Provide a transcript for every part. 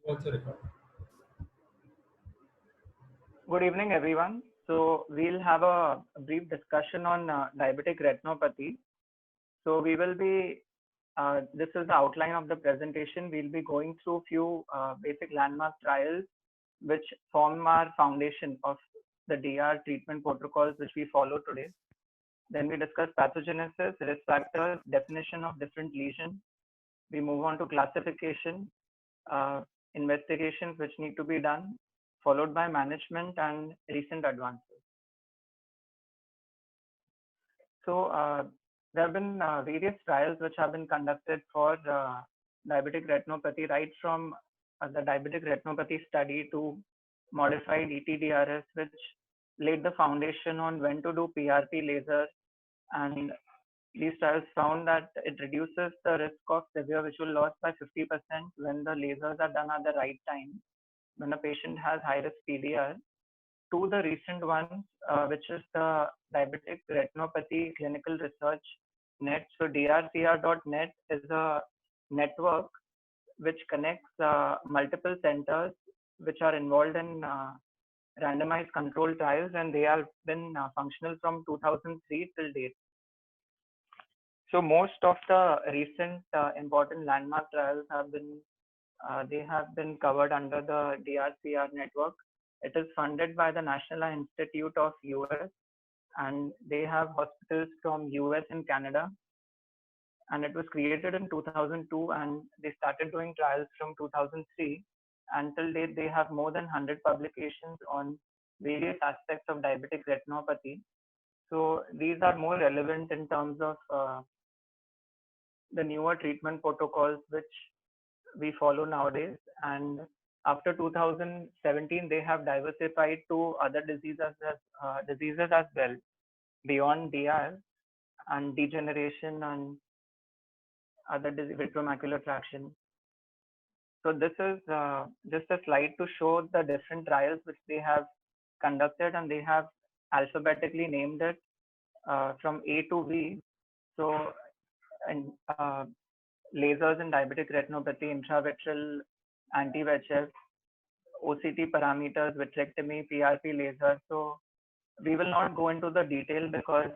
Also record. Good evening, everyone. So we'll have a brief discussion on diabetic retinopathy. So we will be, this is the outline of the presentation. We'll be going through few basic landmark trials, which form our foundation of the DR treatment protocols, which we follow today. Then we discuss pathogenesis, risk factors, definition of different lesions. We move on to classification, uh, investigations which need to be done, followed by management and recent advances. So there have been various trials which have been conducted for diabetic retinopathy, right from the diabetic retinopathy study to modified ETDRS, which laid the foundation on when to do PRP lasers. And these trials found that it reduces the risk of severe visual loss by 50% when the lasers are done at the right time, when a patient has high risk PDR, to the recent ones, which is the Diabetic Retinopathy Clinical Research Net. So DRCR.net is a network which connects multiple centers which are involved in randomized controlled trials, and they have been functional from 2003 till date. So most of the recent important landmark trials have been they have been covered under the DRCR network. It is funded by the National Eye Institute of US, and they have hospitals from US and Canada. And it was created in 2002, and they started doing trials from 2003. Until date, they have more than 100 publications on various aspects of diabetic retinopathy. So these are more relevant in terms of the newer treatment protocols which we follow nowadays. And after 2017, they have diversified to other diseases as well beyond DR and degeneration and other vitreomacular traction. So this is just a slide to show the different trials which they have conducted, and they have alphabetically named it from A to V. So, and lasers in diabetic retinopathy, intravitreal anti-VEGF, OCT parameters, vitrectomy, PRP laser. So we will not go into the detail because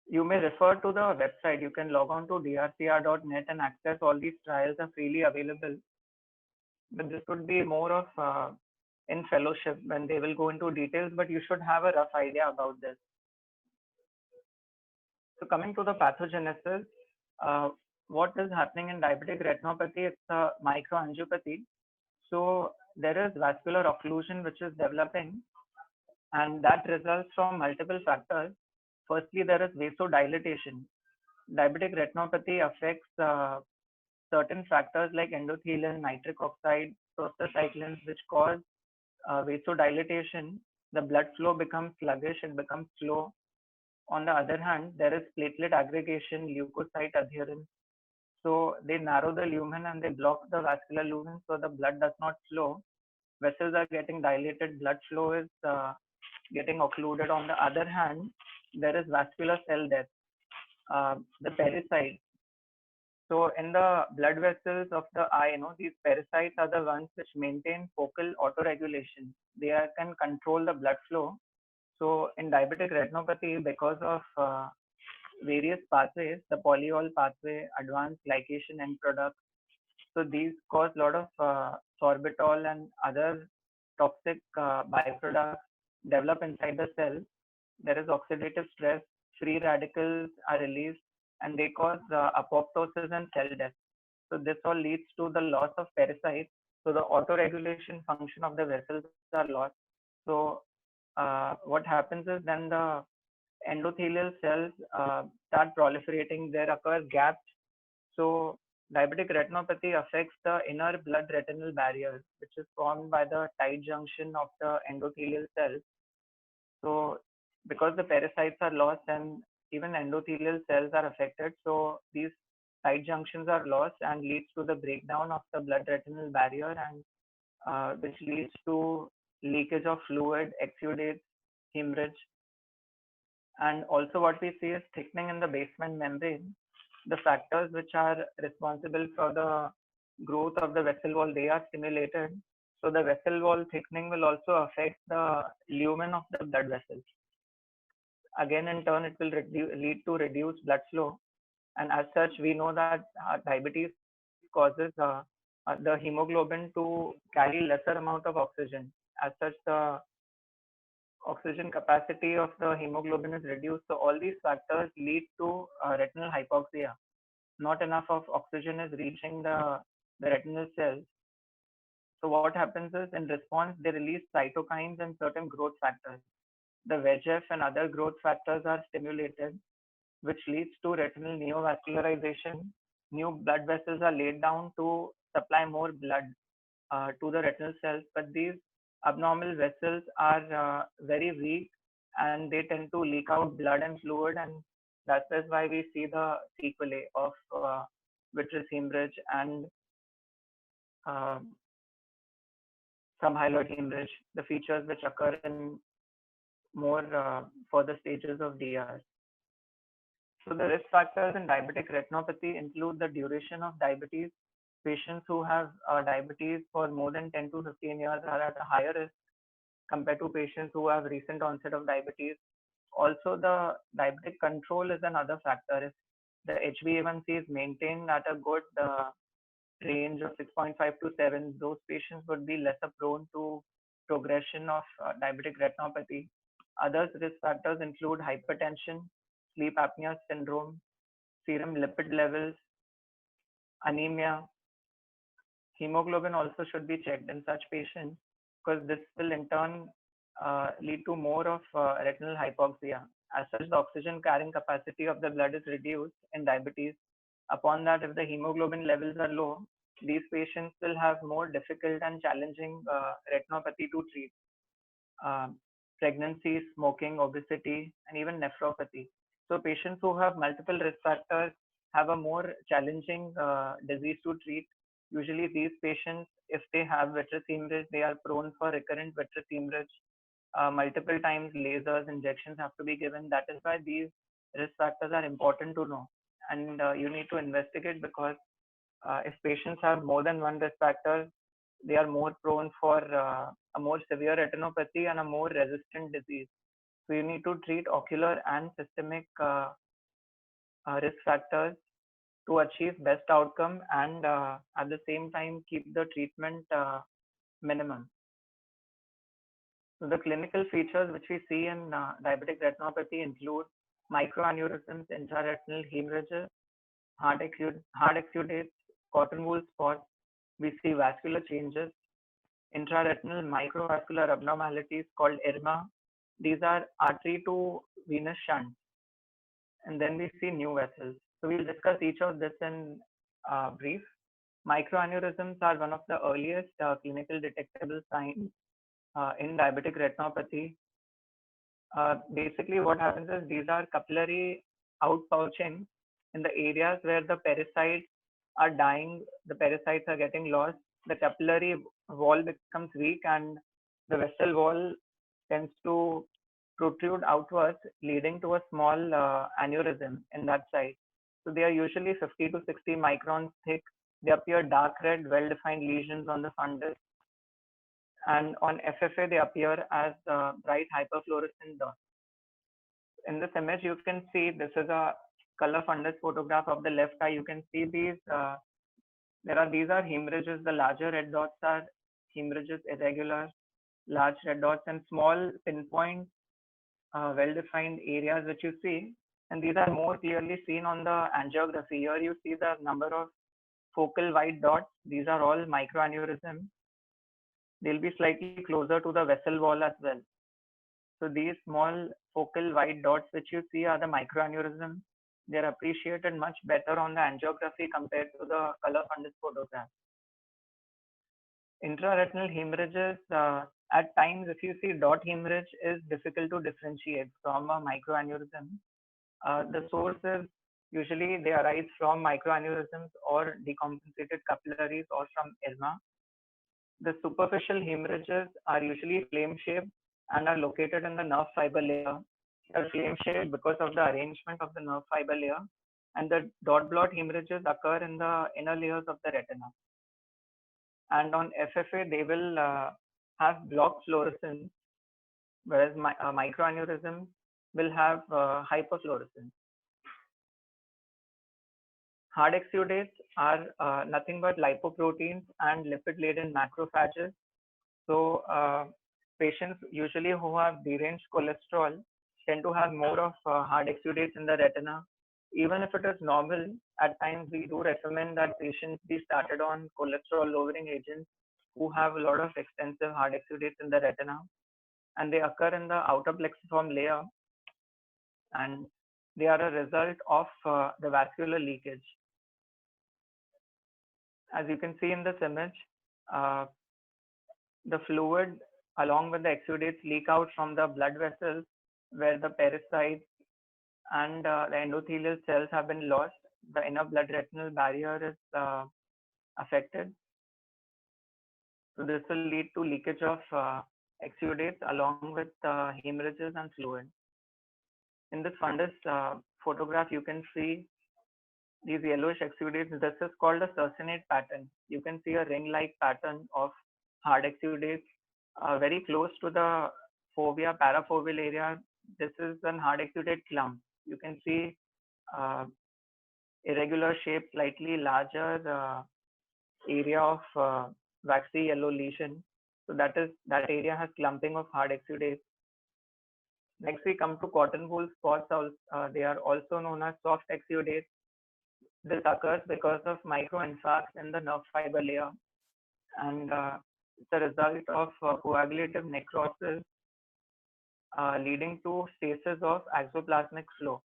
you may refer to the website. You can log on to drcr.net and access all these trials are freely available. But this would be more of in fellowship when they will go into details, but you should have a rough idea about this. So coming to the pathogenesis, uh, what is happening in diabetic retinopathy? It's a microangiopathy. So there is vascular occlusion which is developing, and that results from multiple factors. Firstly, there is vasodilatation. Diabetic retinopathy affects certain factors like endothelin, nitric oxide, prostacyclins, which cause vasodilatation. The blood flow becomes sluggish, it becomes slow. On the other hand, there is platelet aggregation, leukocyte adherence. So they narrow the lumen and they block the vascular lumen so the blood does not flow. Vessels are getting dilated, blood flow is getting occluded. On the other hand, there is vascular cell death, the pericytes. So in the blood vessels of the eye, these pericytes are the ones which maintain focal autoregulation. They can control the blood flow. So in diabetic retinopathy, because of various pathways, the polyol pathway, advanced glycation end products. So these cause a lot of sorbitol and other toxic byproducts develop inside the cell. There is oxidative stress, free radicals are released, and they cause apoptosis and cell death. So this all leads to the loss of pericytes. So the autoregulation function of the vessels are lost. So what happens is then the endothelial cells start proliferating. There occur gaps. So diabetic retinopathy affects the inner blood retinal barrier, which is formed by the tight junction of the endothelial cells. So because the pericytes are lost and even endothelial cells are affected, so these tight junctions are lost and leads to the breakdown of the blood retinal barrier, and which leads to leakage of fluid, exudates, hemorrhage. And also what we see is thickening in the basement membrane. the factors which are responsible for the growth of the vessel wall, they are stimulated. So the vessel wall thickening will also affect the lumen of the blood vessels. Again, in turn, it will lead to reduced blood flow. And as such, we know that diabetes causes the hemoglobin to carry lesser amount of oxygen. As such, the oxygen capacity of the hemoglobin is reduced. So all these factors lead to retinal hypoxia. Not enough of oxygen is reaching the retinal cells. So what happens is, in response, they release cytokines and certain growth factors. The VEGF and other growth factors are stimulated, which leads to retinal neovascularization. New blood vessels are laid down to supply more blood to the retinal cells, but these abnormal vessels are very weak and they tend to leak out blood and fluid, and that is why we see the sequelae of vitreous hemorrhage and uh, some hyaloid hemorrhage, the features which occur in more further stages of DR. So the risk factors in diabetic retinopathy include the duration of diabetes. Patients who have diabetes for more than 10 to 15 years are at a higher risk compared to patients who have recent onset of diabetes. Also, the diabetic control is another factor. If the HbA1c is maintained at a good range of 6.5 to 7, those patients would be lesser prone to progression of diabetic retinopathy. Other risk factors include hypertension, sleep apnea syndrome, serum lipid levels, anemia. Hemoglobin also should be checked in such patients because this will in turn lead to more of retinal hypoxia. As such, the oxygen carrying capacity of the blood is reduced in diabetes. Upon that, if the hemoglobin levels are low, these patients will have more difficult and challenging retinopathy to treat. Uh, Pregnancy, smoking, obesity, and even nephropathy. So patients who have multiple risk factors have a more challenging disease to treat. Usually these patients, if they have vitreous hemorrhage, they are prone for recurrent vitreous hemorrhage. Multiple times lasers, injections have to be given. That is why these risk factors are important to know. And you need to investigate because if patients have more than one risk factor, they are more prone for a more severe retinopathy and a more resistant disease. So you need to treat ocular and systemic risk factors to achieve best outcome and at the same time keep the treatment minimum. So the clinical features which we see in diabetic retinopathy include microaneurysms, intraretinal hemorrhages, hard exudates, cotton wool spots. We see vascular changes, intraretinal microvascular abnormalities called IRMA. These are artery to venous shunts. And then we see new vessels. So we'll discuss each of this in brief. Microaneurysms are one of the earliest clinical detectable signs in diabetic retinopathy. Basically, what happens is these are capillary outpouching in the areas where the pericytes are dying, the pericytes are getting lost, the capillary wall becomes weak and the vessel wall tends to protrude outwards, leading to a small aneurysm in that site. So they are usually 50 to 60 microns thick. They appear dark red, well-defined lesions on the fundus. And on FFA, they appear as bright hyperfluorescent dots. In this image, you can see this is a color fundus photograph of the left eye. You can see these. These are hemorrhages. The larger red dots are hemorrhages, irregular, large red dots, and small pinpoint, well-defined areas which you see. And these are more clearly seen on the angiography. Here you see the number of focal white dots. These are all microaneurysms. They'll be slightly closer to the vessel wall as well. So these small focal white dots which you see are the microaneurysms. They're appreciated much better on the angiography compared to the color fundus photograph. Intraretinal hemorrhages, at times if you see dot hemorrhage is difficult to differentiate from a microaneurysm. The sources usually they arise from microaneurysms or decompensated capillaries or from IRMA. The superficial hemorrhages are usually flame-shaped and are located in the nerve fiber layer. They are flame-shaped because of the arrangement of the nerve fiber layer, and the dot blot hemorrhages occur in the inner layers of the retina. And on FFA, they will have blocked fluorescence, whereas microaneurysm will have hyperfluorescence. Hard exudates are nothing but lipoproteins and lipid-laden macrophages. So patients usually who have deranged cholesterol tend to have more of hard exudates in the retina. Even if it is normal, at times we do recommend that patients be started on cholesterol lowering agents who have a lot of extensive hard exudates in the retina, and they occur in the outer plexiform layer, and they are a result of the vascular leakage. As you can see in this image, uh, the fluid along with the exudates leak out from the blood vessels where the pericytes and the endothelial cells have been lost. The inner blood retinal barrier is affected. So this will lead to leakage of exudates along with hemorrhages and fluid. In this fundus photograph, you can see these yellowish exudates. This is called a succinate pattern. You can see a ring-like pattern of hard exudates very close to the fovea, parafoveal area. This is an hard exudate clump. You can see uh, irregular shape, slightly larger area of waxy yellow lesion. So that area has clumping of hard exudates. Next, we come to cotton wool spots. They are also known as soft exudates. This occurs because of microinfarcts in the nerve fiber layer, and it's a result of coagulative necrosis leading to stasis of axoplasmic flow.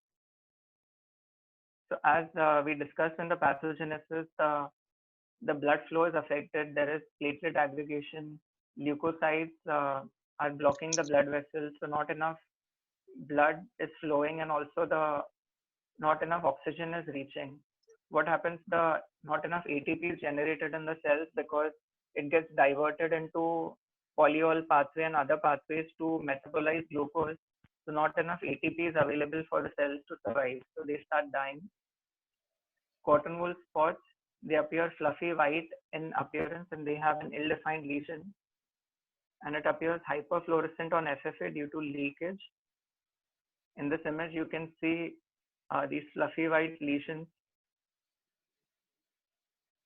So as we discussed in the pathogenesis, the blood flow is affected. There is platelet aggregation. Leukocytes are blocking the blood vessels, so not enough blood is flowing, and also not enough oxygen is reaching. What happens? The not enough ATP is generated in the cells because it gets diverted into polyol pathway and other pathways to metabolize glucose. So not enough ATP is available for the cells to survive. So they start dying. Cotton wool spots, they appear fluffy white in appearance and they have an ill-defined lesion. And it appears hyperfluorescent on FFA due to leakage. In this image, you can see these fluffy white lesions,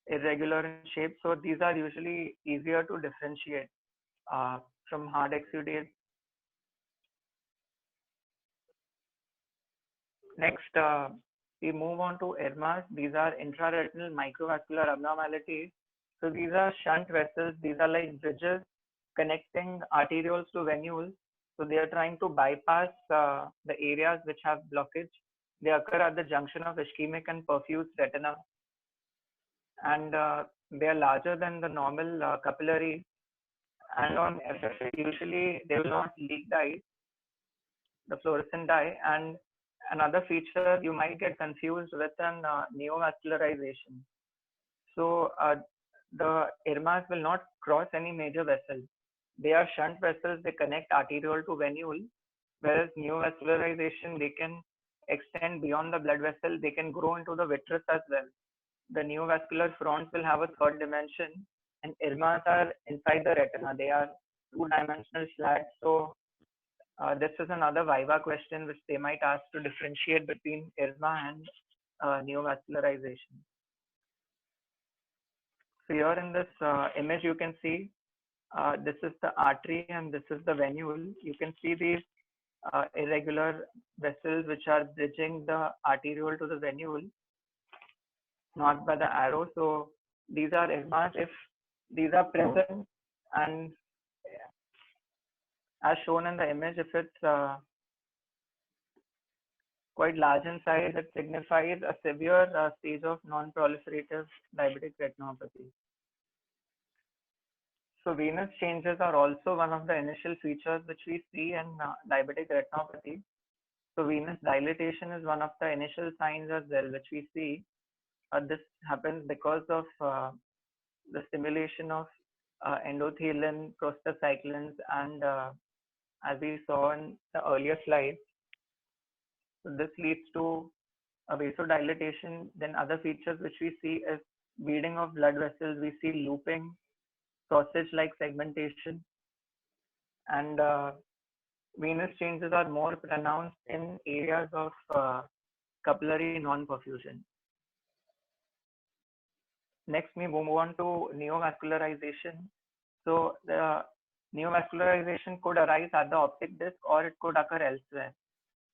irregular in shape. So these are usually easier to differentiate from hard exudates. Next, we move on to IRMAs. These are intraretinal microvascular abnormalities. So these are shunt vessels. These are like bridges connecting arterioles to venules. So they are trying to bypass the areas which have blockage. They occur at the junction of ischemic and perfused retina. And they are larger than the normal capillary. And on FFA, usually they will not leak dye, the fluorescent dye. And another feature, you might get confused with an neovascularization. So the IRMAs will not cross any major vessel. They are shunt vessels. They connect arteriole to venule, whereas neovascularization, they can extend beyond the blood vessel. They can grow into the vitreous as well. The neovascular fronts will have a third dimension, and IRMAs are inside the retina. They are two-dimensional slats. So this is another viva question which they might ask to differentiate between IRMA and neovascularization. So here in this image, you can see this is the artery and this is the venule. You can see these irregular vessels which are bridging the arteriole to the venule, marked by the arrow. So these are IRMAs. If these are present, and as shown in the image, if it's quite large in size, it signifies a severe stage of non-proliferative diabetic retinopathy. So venous changes are also one of the initial features which we see in diabetic retinopathy. So venous dilatation is one of the initial signs as well, which we see. This happens because of the stimulation of endothelin, prostacyclins, and as we saw in the earlier slide, so this leads to a vasodilatation. Then other features which we see is beading of blood vessels. We see looping, sausage-like segmentation, and venous changes are more pronounced in areas of capillary non-perfusion. Next, we move on to neovascularization. So the neovascularization could arise at the optic disc or it could occur elsewhere.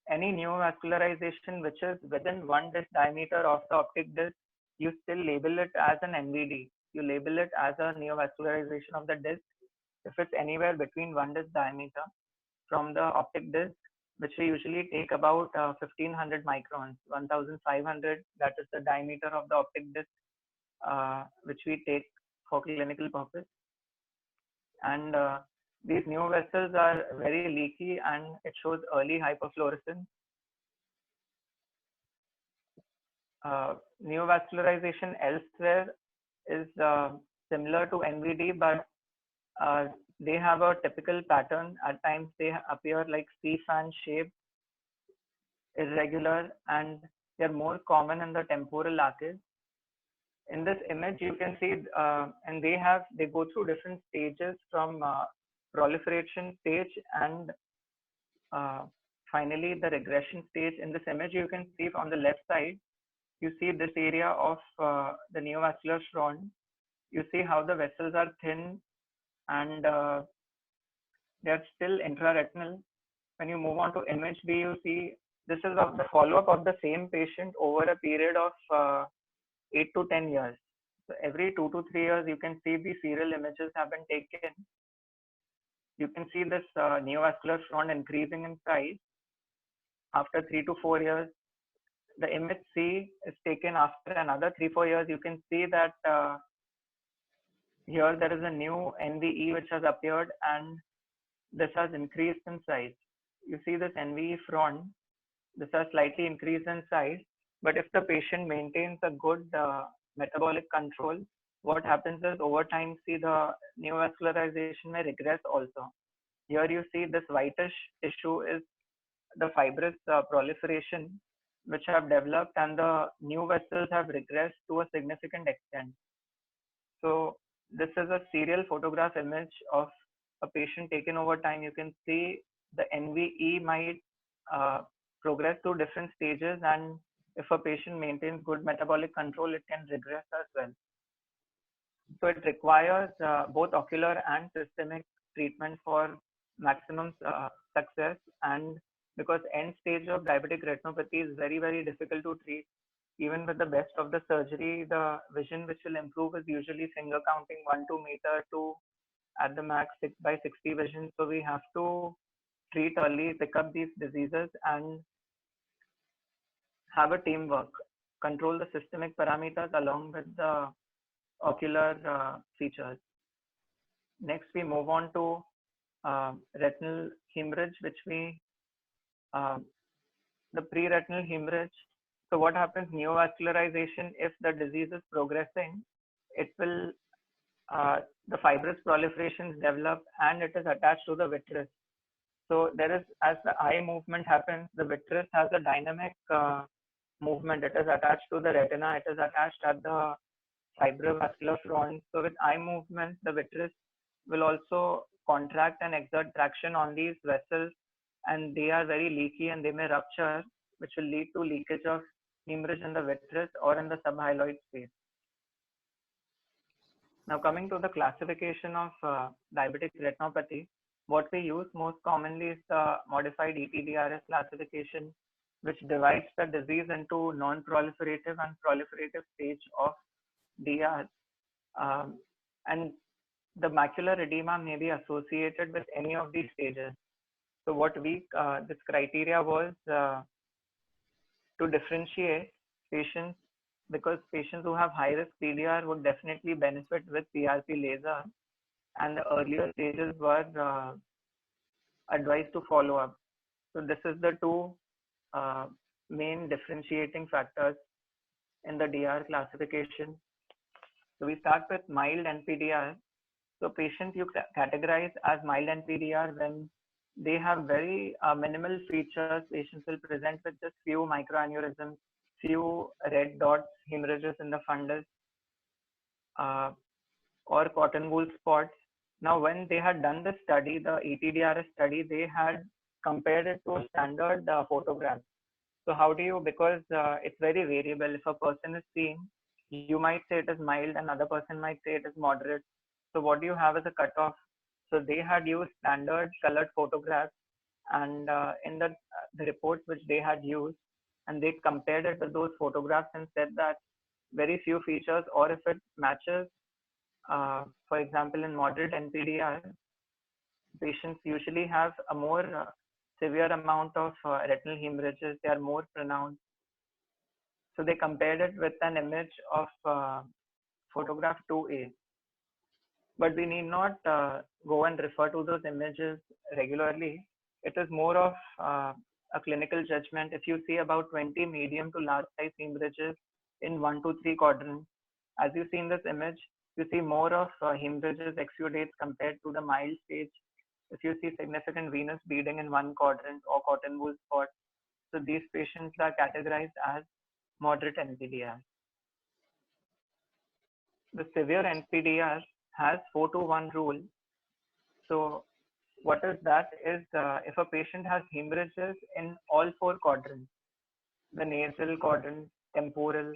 Any neovascularization which is within 1 disc diameter of the optic disc, you still label it as an NVD. You label it as a neovascularization of the disc if it's anywhere between 1 disc diameter from the optic disc, which we usually take about 1500 microns, 1500, that is the diameter of the optic disc, which we take for clinical purpose. And these new vessels are very leaky and it shows early hyperfluorescence. Neovascularization elsewhere is similar to NVD, but they have a typical pattern. At times they appear like C-fan shape, irregular, and they're more common in the temporal arches. In this image, you can see, and they go through different stages from proliferation stage and finally the regression stage. In this image, you can see on the left side, you see this area of the neovascular front. You see how the vessels are thin and they are still intraretinal. When you move on to image B, you see this is of the follow-up of the same patient over a period of 8 to 10 years. So every 2 to 3 years, you can see the serial images have been taken. You can see this neovascular front increasing in size. After 3 to 4 years, the image C is taken after another 3-4 years. You can see that here there is a new NVE which has appeared and this has increased in size. You see this NVE front, this has slightly increased in size, but if the patient maintains a good metabolic control, what happens is over time, see the neovascularization may regress also. Here you see this whitish tissue is the fibrous proliferation which have developed and the new vessels have regressed to a significant extent. So this is a serial photograph image of a patient taken over time. You can see the NVE might progress to different stages, and if a patient maintains good metabolic control, it can regress as well. So it requires both ocular and systemic treatment for maximum success. And because end stage of diabetic retinopathy is very, very difficult to treat, even with the best of the surgery, the vision which will improve is usually finger counting 1-2 meter to at the max 6/60 vision. So we have to treat early, pick up these diseases, and have a teamwork, control the systemic parameters along with the ocular features. Next, we move on to retinal hemorrhage, which the pre-retinal hemorrhage. So what happens, neovascularization, if the disease is progressing, it will, the fibrous proliferations develop and it is attached to the vitreous. So there is, as the eye movement happens, the vitreous has a dynamic movement. It is attached to the retina. It is attached at the fibrovascular front. So with eye movement, the vitreous will also contract and exert traction on these vessels, and they are very leaky and they may rupture, which will lead to leakage of hemorrhage in the vitreous or in the subhyaloid space. Now coming to the classification of diabetic retinopathy, what we use most commonly is the modified ETDRS classification, which divides the disease into non-proliferative and proliferative stage of DR. And the macular edema may be associated with any of these stages. So what this criteria was to differentiate patients, because patients who have high risk PDR would definitely benefit with PRP laser, and the earlier stages were advised to follow up. So this is the two main differentiating factors in the DR classification. So we start with mild NPDR. So patients you categorize as mild NPDR when they have very minimal features. Patients will present with just few microaneurysms, few red dots, hemorrhages in the fundus, uh, or cotton wool spots. Now, when they had done the study, the ETDRS study, they had compared it to a standard photograph. So how do you, because it's very variable. If a person is seeing, you might say it is mild, another person might say it is moderate. So what do you have as a cutoff? So they had used standard colored photographs, and in the reports which they had used, and they compared it with those photographs and said that very few features, or if it matches, for example, in moderate NPDR, patients usually have a more severe amount of retinal hemorrhages. They are more pronounced. So they compared it with an image of photograph 2A. But we need not go and refer to those images regularly. It is more of a clinical judgment. If you see about 20 medium to large size hemorrhages in 1 to 3 quadrants, as you see in this image, you see more of hemorrhages exudates compared to the mild stage. If you see significant venous bleeding in one quadrant or cotton wool spot, so these patients are categorized as moderate NPDR. The severe NPDR has 4 to 1 rule. So what is that is if a patient has hemorrhages in all 4 quadrants, the nasal quadrant, temporal,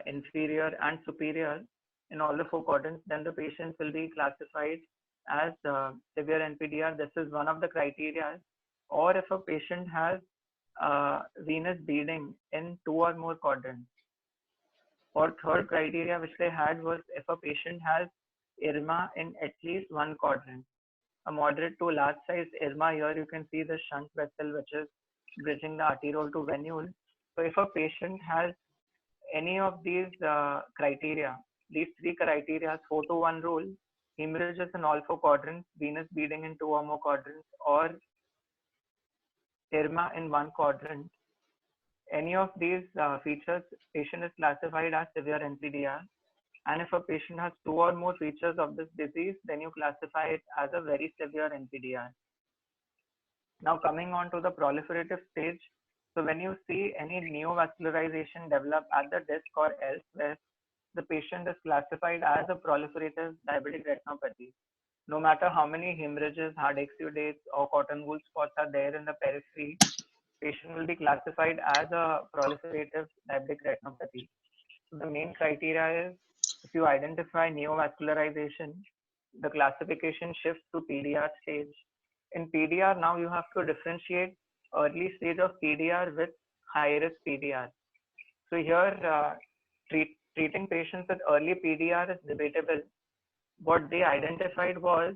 inferior and superior, in all the 4 quadrants, then the patients will be classified as severe NPDR. This is one of the criteria. Or if a patient has venous bleeding in 2 or more quadrants. Or third criteria which they had was if a patient has IRMA in at least one quadrant. A moderate to large size IRMA, here you can see the shunt vessel which is bridging the arteriole to venule. So if a patient has any of these criteria, these 3 criteria, 4 to 1 rule, hemorrhages in all 4 quadrants, venous bleeding in 2 or more quadrants, or IRMA in one quadrant, any of these features, patient is classified as severe NPDR. And if a patient has 2 or more features of this disease, then you classify it as a very severe NPDR. Now coming on to the proliferative stage. So when you see any neovascularization develop at the disc or elsewhere, the patient is classified as a proliferative diabetic retinopathy. No matter how many hemorrhages, hard exudates, or cotton wool spots are there in the periphery, patient will be classified as a proliferative diabetic retinopathy. So the main criteria is if you identify neovascularization, the classification shifts to PDR stage. In PDR, now you have to differentiate early stage of PDR with high risk PDR. So here, treating patients with early PDR is debatable. What they identified was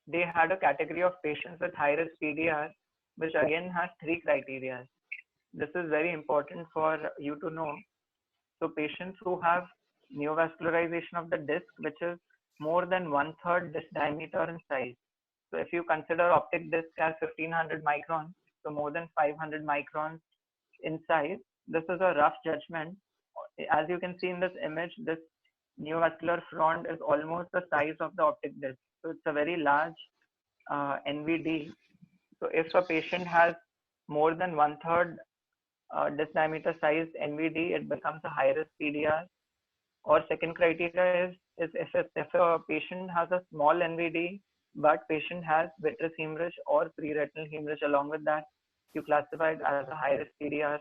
they had a category of patients with high risk PDR, which again has 3 criteria. This is very important for you to know. So patients who have neovascularization of the disc, which is more than 1/3 disc diameter in size. So if you consider optic disc as 1500 microns, so more than 500 microns in size, this is a rough judgment. As you can see in this image, this neovascular front is almost the size of the optic disc. So it's a very large NVD. So if a patient has more than 1/3 disc diameter size NVD, it becomes a high risk PDR. Or second criteria is if a patient has a small NVD, but patient has vitreous hemorrhage or pre-retinal hemorrhage along with that, you classify it as a high risk PDR.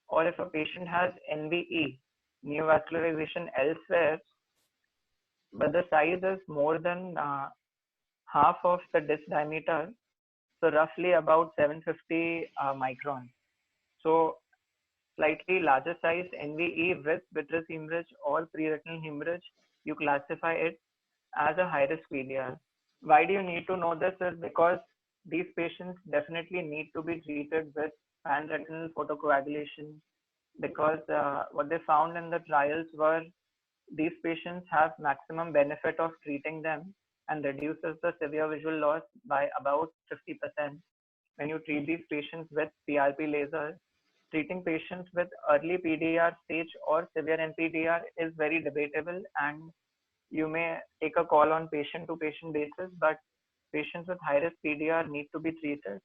Or if a patient has NVE, neovascularization elsewhere, but the size is more than half of the disc diameter, so roughly about 750 microns. So slightly larger size NVE with vitreous hemorrhage or pre-retinal hemorrhage, you classify it as a high risk PDR. Why do you need to know this? Is because these patients definitely need to be treated with pan-retinal photocoagulation, because what they found in the trials were these patients have maximum benefit of treating them and reduces the severe visual loss by about 50%. When you treat these patients with PRP laser, treating patients with early PDR stage or severe NPDR is very debatable, and you may take a call on patient to patient basis, but patients with high risk PDR need to be treated.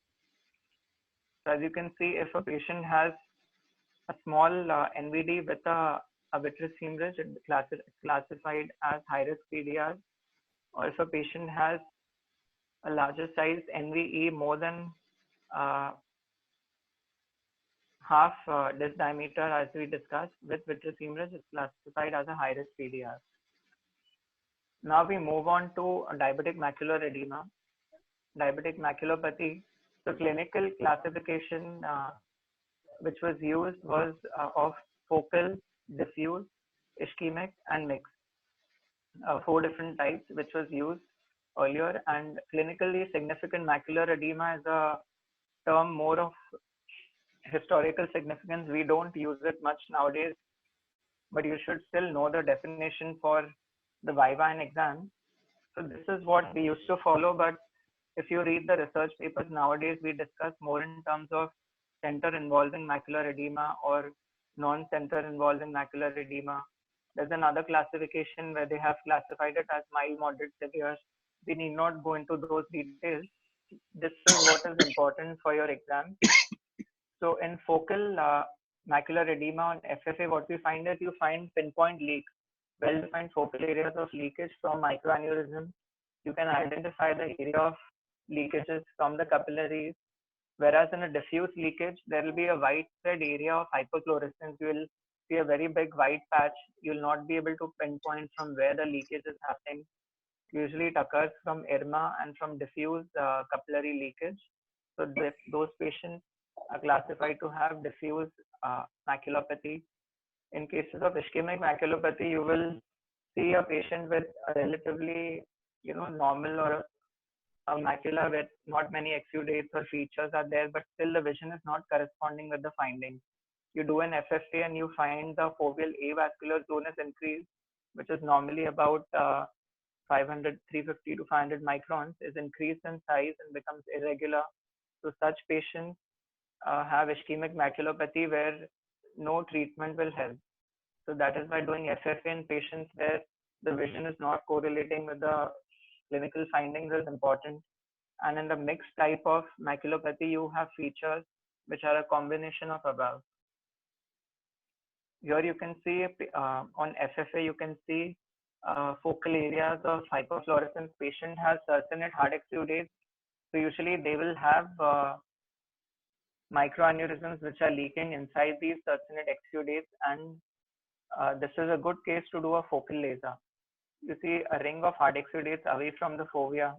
So as you can see, if a patient has a small NVD with a vitreous hemorrhage, it's classified as high risk PDR. Or if a patient has a larger size NVE more than uh, half disc diameter, as we discussed, with vitreous hemorrhage, is classified as a high risk PDR. Now we move on to diabetic macular edema, diabetic maculopathy. The clinical classification which was used was of focal, diffuse, ischemic, and mixed. Four different types which was used earlier. And clinically significant macular edema is a term more of historical significance. We don't use it much nowadays, but you should still know the definition for the Viva and exam. So this is what we used to follow, but if you read the research papers nowadays, we discuss more in terms of center involving macular edema or non-center involving macular edema. There's another classification where they have classified it as mild, moderate, severe. We need not go into those details. This is what is important for your exam. So in focal macular edema on FFA, what we find is you find pinpoint leaks, well-defined focal areas of leakage from microaneurysm. You can identify the area of leakages from the capillaries, whereas in a diffuse leakage, there will be a widespread area of hyperfluorescence. You will see a very big white patch. You will not be able to pinpoint from where the leakage is happening. Usually it occurs from IRMA and from diffuse capillary leakage. So those patients are classified to have diffuse maculopathy. In cases of ischemic maculopathy, you will see a patient with a relatively, normal or a macula with not many exudates or features are there, but still the vision is not corresponding with the findings. You do an FFA and you find the foveal avascular zone is increased, which is normally about 350 to 500 microns, is increased in size and becomes irregular. So such patients have ischemic maculopathy where no treatment will help. So that is why doing FFA in patients where the vision is not correlating with the clinical findings is important. And in the mixed type of maculopathy, you have features which are a combination of above. Here you can see on FFA, you can see focal areas of hyperfluorescence. Patient has succinate hard exudates. So usually they will have microaneurysms which are leaking inside these succinate exudates, and this is a good case to do a focal laser. You see a ring of hard exudates away from the fovea.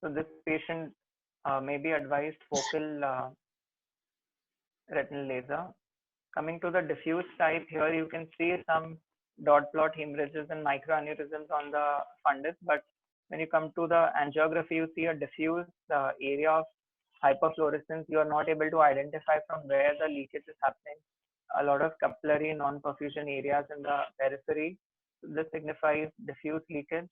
So this patient may be advised focal retinal laser. Coming to the diffuse type, here you can see some dot plot hemorrhages and microaneurysms on the fundus, but when you come to the angiography, you see a diffuse area of hyperfluorescence. You are not able to identify from where the leakage is happening. A lot of capillary non-perfusion areas in the periphery. This signifies diffuse leakage.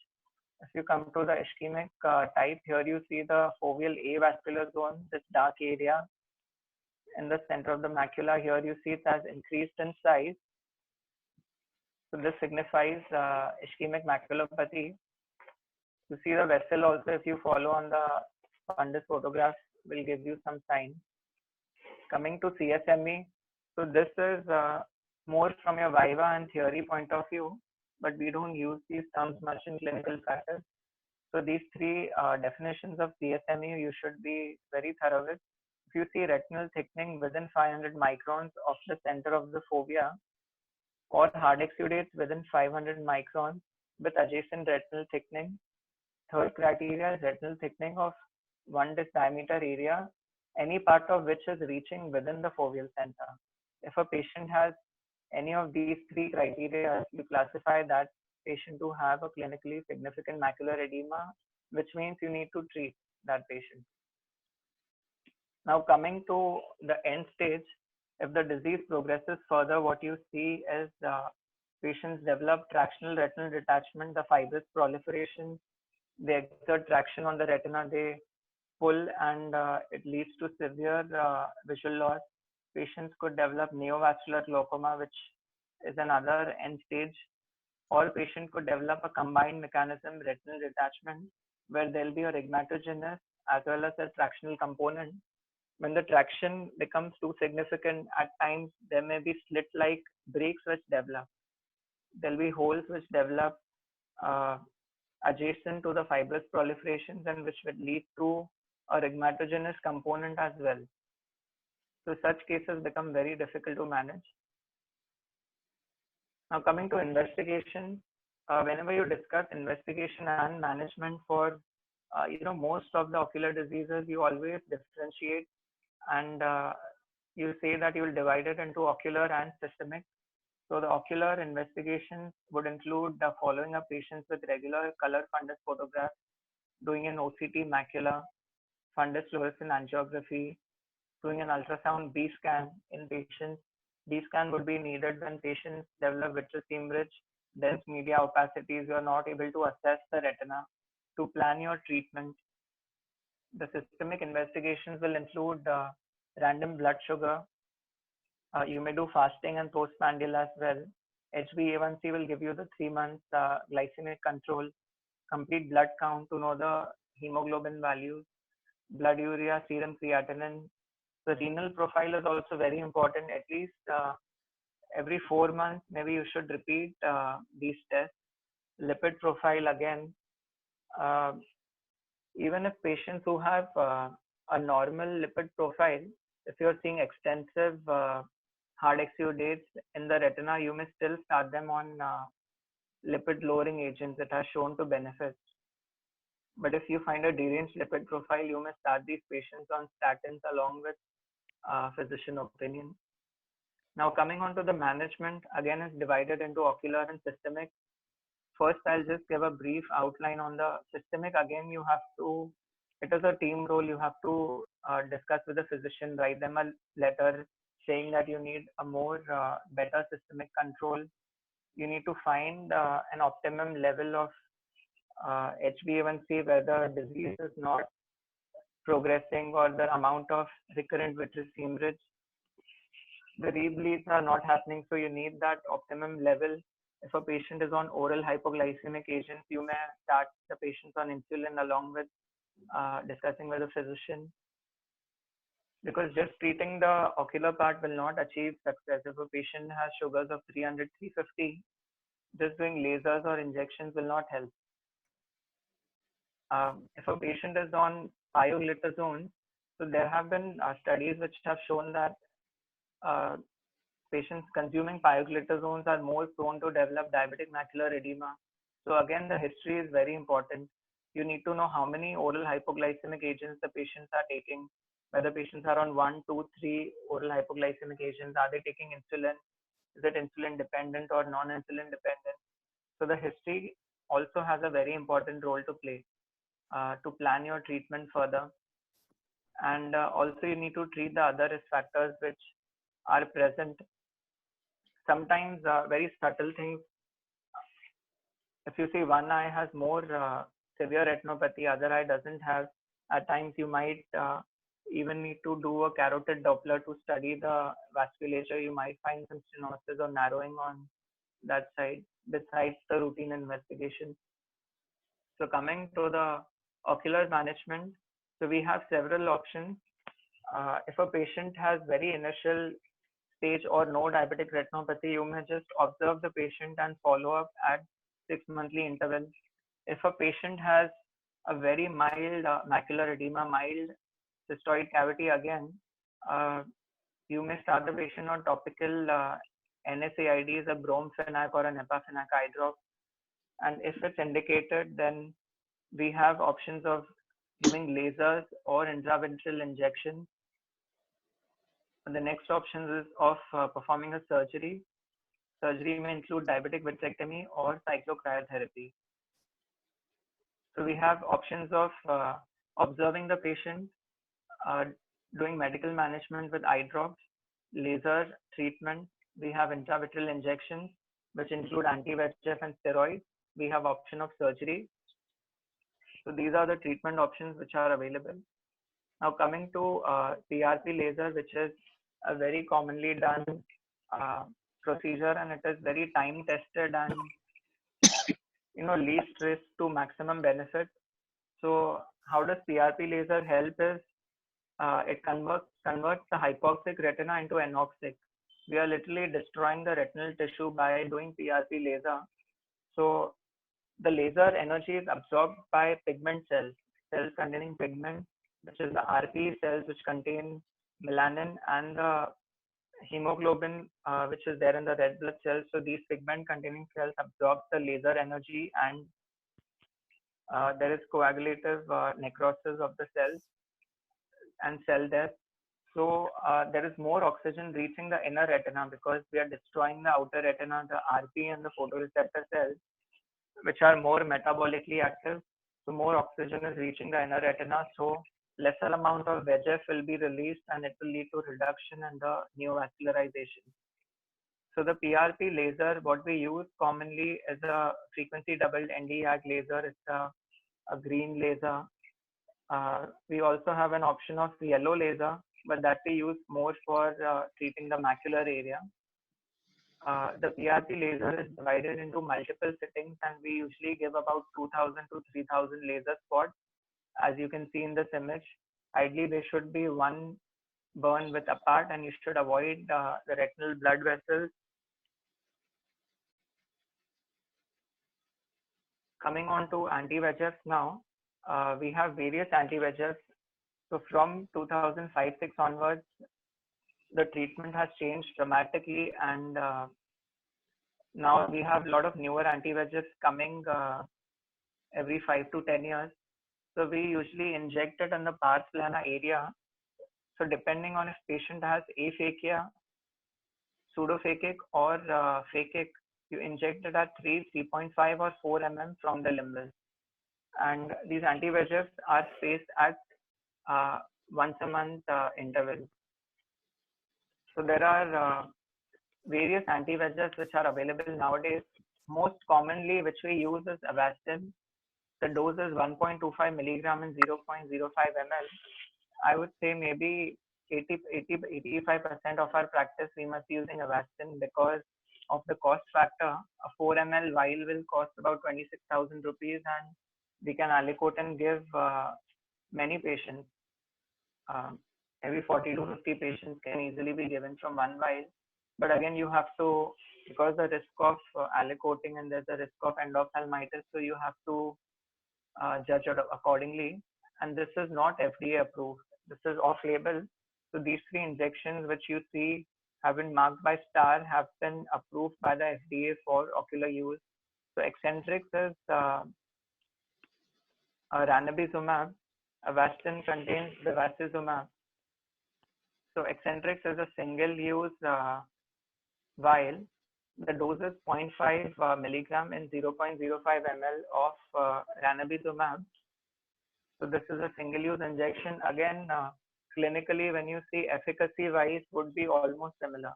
If you come to the ischemic type, here you see the foveal avascular zone, this dark area in the center of the macula. Here you see it has increased in size. So this signifies ischemic maculopathy. You see the vessel also, if you follow on the fundus photograph, will give you some sign. Coming to CSME, so this is more from your Viva and theory point of view, but we don't use these terms much in clinical practice. So these three definitions of CSME you should be very thorough with. If you see retinal thickening within 500 microns of the center of the fovea, or hard exudates within 500 microns with adjacent retinal thickening. Third criteria is retinal thickening of 1 disc diameter area, any part of which is reaching within the foveal center. If a patient has any of these three criteria, you classify that patient to have a clinically significant macular edema, which means you need to treat that patient. Now coming to the end stage, if the disease progresses further, what you see is patients develop tractional retinal detachment, the fibrous proliferation, they exert traction on the retina, they pull, and it leads to severe visual loss. Patients could develop neovascular glaucoma, which is another end stage, or patient could develop a combined mechanism retinal detachment, where there'll be a rhigmatogenous as well as a tractional component. When the traction becomes too significant, at times there may be slit-like breaks which develop. There'll be holes which develop uh, adjacent to the fibrous proliferations and which will lead to a rheumatogenic component as well. So such cases become very difficult to manage. Now coming to investigation, whenever you discuss investigation and management for most of the ocular diseases, you always differentiate and you say that you will divide it into ocular and systemic. So the ocular investigations would include following up patients with regular color fundus photographs, doing an OCT macula, fundus fluorescent angiography, doing an ultrasound B scan in patients. B scan would be needed when patients develop vitreous hemorrhage, dense media opacities, you are not able to assess the retina to plan your treatment. The systemic investigations will include random blood sugar. You may do fasting and postprandial as well. HbA1c will give you the 3 months glycemic control, complete blood count to know the hemoglobin values, blood urea, serum creatinine. The renal profile is also very important. At least every 4 months, maybe you should repeat these tests. Lipid profile again. Uh, Even if patients who have a normal lipid profile, if you're seeing extensive hard exudates in the retina, you may still start them on lipid lowering agents that are shown to benefit. But if you find a deranged lipid profile, you may start these patients on statins along with physician opinion. Now coming on to the management, again is divided into ocular and systemic. First, I'll just give a brief outline on the systemic. Again, you have to, it is a team role. You have to discuss with the physician, write them a letter saying that you need a more better systemic control. You need to find an optimum level of HbA1c where the disease is not progressing or the amount of recurrent vitreous hemorrhage. The rebleeds are not happening, so you need that optimum level. If a patient is on oral hypoglycemic agents, you may start the patients on insulin along with discussing with the physician, because just treating the ocular part will not achieve success. If a patient has sugars of 300, 350, just doing lasers or injections will not help. If a patient is on pioglitazone, so there have been studies which have shown that uh, patients consuming pioglitazones are more prone to develop diabetic macular edema. So again, the history is very important. You need to know how many oral hypoglycemic agents the patients are taking, whether patients are on 1, 2, 3 oral hypoglycemic agents, are they taking insulin, is it insulin dependent or non-insulin dependent. So the history also has a very important role to play to plan your treatment further. And also you need to treat the other risk factors which are present. Sometimes very subtle things. If you see one eye has more severe retinopathy, other eye doesn't have, at times you might even need to do a carotid Doppler to study the vasculature. You might find some stenosis or narrowing on that side besides the routine investigation. So coming to the ocular management, so we have several options. If a patient has very initial stage or no diabetic retinopathy, you may just observe the patient and follow up at 6 monthly intervals. If a patient has a very mild macular edema, mild cystoid cavity, again, uh, you may start the patient on topical NSAIDs, a bromfenac or an epafenac eye drop. And if it's indicated, then we have options of giving lasers or intravitreal injections. The next option is of performing a surgery. Surgery may include diabetic vitrectomy or cyclocryotherapy. So we have options of observing the patient, uh, doing medical management with eye drops, laser treatment. We have intravitreal injections, which include anti-VEGF and steroids. We have option of surgery. So these are the treatment options which are available. Now coming to PRP laser, which is a very commonly done uh, procedure, and it is very time tested and least risk to maximum benefit. So how does PRP laser help is it converts the hypoxic retina into anoxic. We are literally destroying the retinal tissue by doing PRP laser. So the laser energy is absorbed by pigment cells, cells containing pigment, which is the RP cells which contain melanin and the hemoglobin, which is there in the red blood cells. So these pigment containing cells absorb the laser energy, and there is coagulative necrosis of the cells and cell death. So there is more oxygen reaching the inner retina because we are destroying the outer retina, the RP and the photoreceptor cells, which are more metabolically active. So more oxygen is reaching the inner retina. So lesser amount of VEGF will be released, and it will lead to reduction in the neovascularization. So the PRP laser, what we use commonly is a frequency doubled Nd:YAG laser. It's a green laser. We also have an option of yellow laser, but that we use more for treating the macular area. The PRP laser is divided into multiple sittings, and we usually give about 2000 to 3000 laser spots. As you can see in this image, ideally there should be one burn with apart, and you should avoid the retinal blood vessels. Coming on to anti-VEGFs now, we have various anti-VEGFs. So from 2005-6 onwards, the treatment has changed dramatically, and now we have a lot of newer anti-VEGFs coming every 5 to 10 years. So we usually inject it in the pars plana area. So depending on if patient has aphakia, pseudophakic or phakic, you inject it at 3.5 or 4 mm from the limbus. And these anti-VEGFs are spaced at once a month intervals. So there are various anti-VEGFs which are available nowadays. Most commonly which we use is Avastin. The dose is 1.25 milligram in 0.05 ml. I would say maybe 85% of our practice we must be using Avastin because of the cost factor. A 4 ml vial will cost about 26,000 rupees, and we can allocate and give many patients. Every 40 to 50 patients can easily be given from one vial. But again, you have to, because the risk of allocating and there's a risk of endophthalmitis, so you have to judge it accordingly. And this is not FDA approved. This is off-label. So these three injections which you see have been marked by STAR have been approved by the FDA for ocular use. So Excentrix is ranibizumab. Avastin contains bevacizumab. So Excentrix is a single-use vial. The dose is 0.5 milligram in 0.05 ml of ranibizumab. So this is a single-use injection. Again, clinically, when you see efficacy-wise, would be almost similar.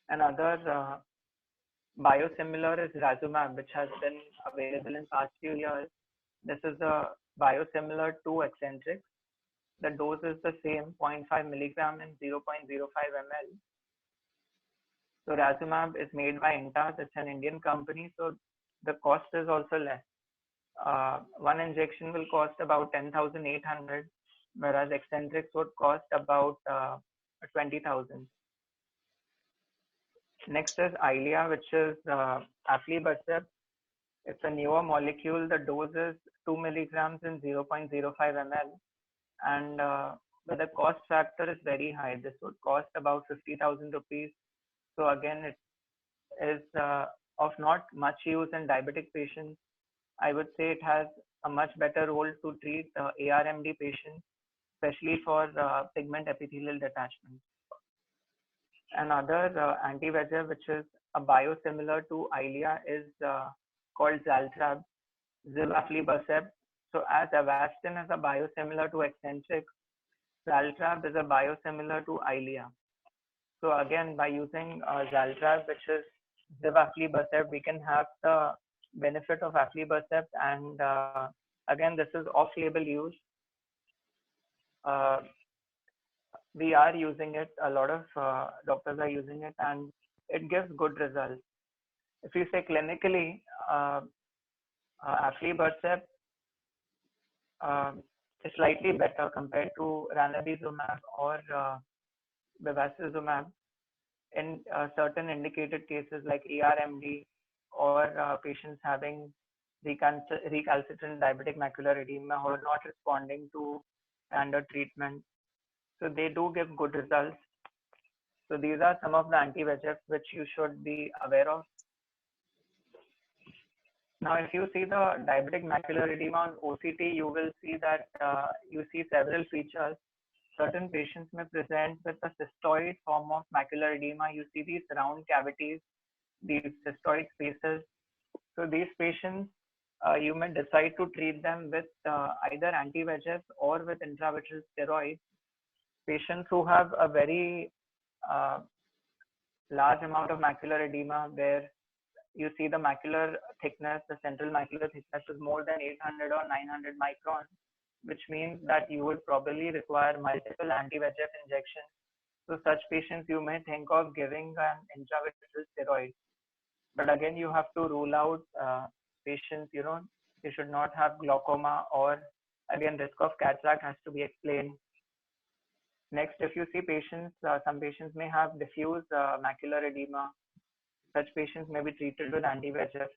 Another biosimilar is Razumab, which has been available in past few years. This is a biosimilar to Excentrix. The dose is the same, 0.5 milligram in 0.05 ml. So Razumab is made by Intas. It's an Indian company, so the cost is also less. One injection will cost about 10,800, whereas Excentrix would cost about 20,000. Next is Eylea, which is aflibercept. It's a newer molecule. The dose is 2 milligrams in 0.05 ml, and but the cost factor is very high. This would cost about 50,000 rupees. So again, it is of not much use in diabetic patients. I would say it has a much better role to treat ARMD patients, especially for pigment epithelial detachment. Another anti-VEGF, which is a biosimilar to Eylea, is called Zaltrab, zivaflibercept. So as Avastin is a biosimilar to Excentrix, Zaltrab is a biosimilar to Eylea. So again, by using Zaltrab, which is zivaflibercept, we can have the benefit of aflibercept, and again, this is off-label use. We are using it. A lot of doctors are using it, and it gives good results. If you say clinically, aflibercept is slightly better compared to ranibizumab or bevacizumab in certain indicated cases like ERMD or patients having recalcitrant diabetic macular edema who are not responding to standard treatment. So they do give good results. So these are some of the anti-VEGF which you should be aware of. Now, if you see the diabetic macular edema on OCT, you will see that you see several features. Certain patients may present with a cystoid form of macular edema. You see these round cavities, these cystoid spaces. So these patients, you may decide to treat them with either anti-VEGF or with intravitreal steroids. Patients who have a very uh, large amount of macular edema where you see the macular thickness, the central macular thickness is more than 800 or 900 microns, which means that you would probably require multiple anti-VEGF injections. So such patients, you may think of giving an intravitreal steroid. But again, you have to rule out patients, you should not have glaucoma, or again, risk of cataract has to be explained. Next, if you see patients, some patients may have diffuse macular edema. Such patients may be treated with anti-VEGF.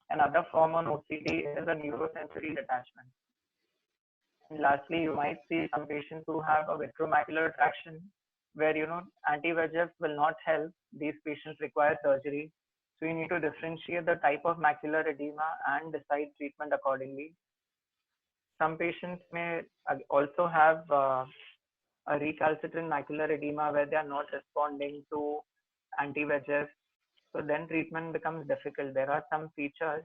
Another form on OCT is a neurosensory detachment. And lastly, you might see some patients who have a vitreomacular traction where, anti-VEGF will not help. These patients require surgery. So you need to differentiate the type of macular edema and decide treatment accordingly. Some patients may also have a recalcitrant macular edema where they are not responding to anti-VEGF. So then treatment becomes difficult. There are some features.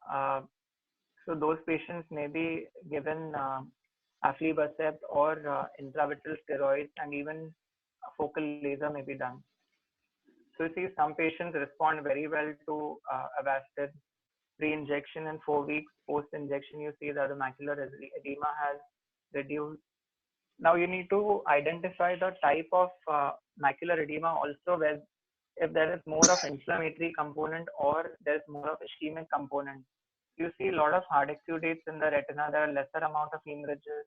So those patients may be given aflibercept or intravitreal steroids, and even focal laser may be done. So you see some patients respond very well to Avastin. Pre-injection and 4 weeks post-injection, you see that the macular edema has reduced. Now you need to identify the type of macular edema also, where if there is more of inflammatory component or there's more of ischemic component. You see a lot of hard exudates in the retina. There are lesser amount of hemorrhages.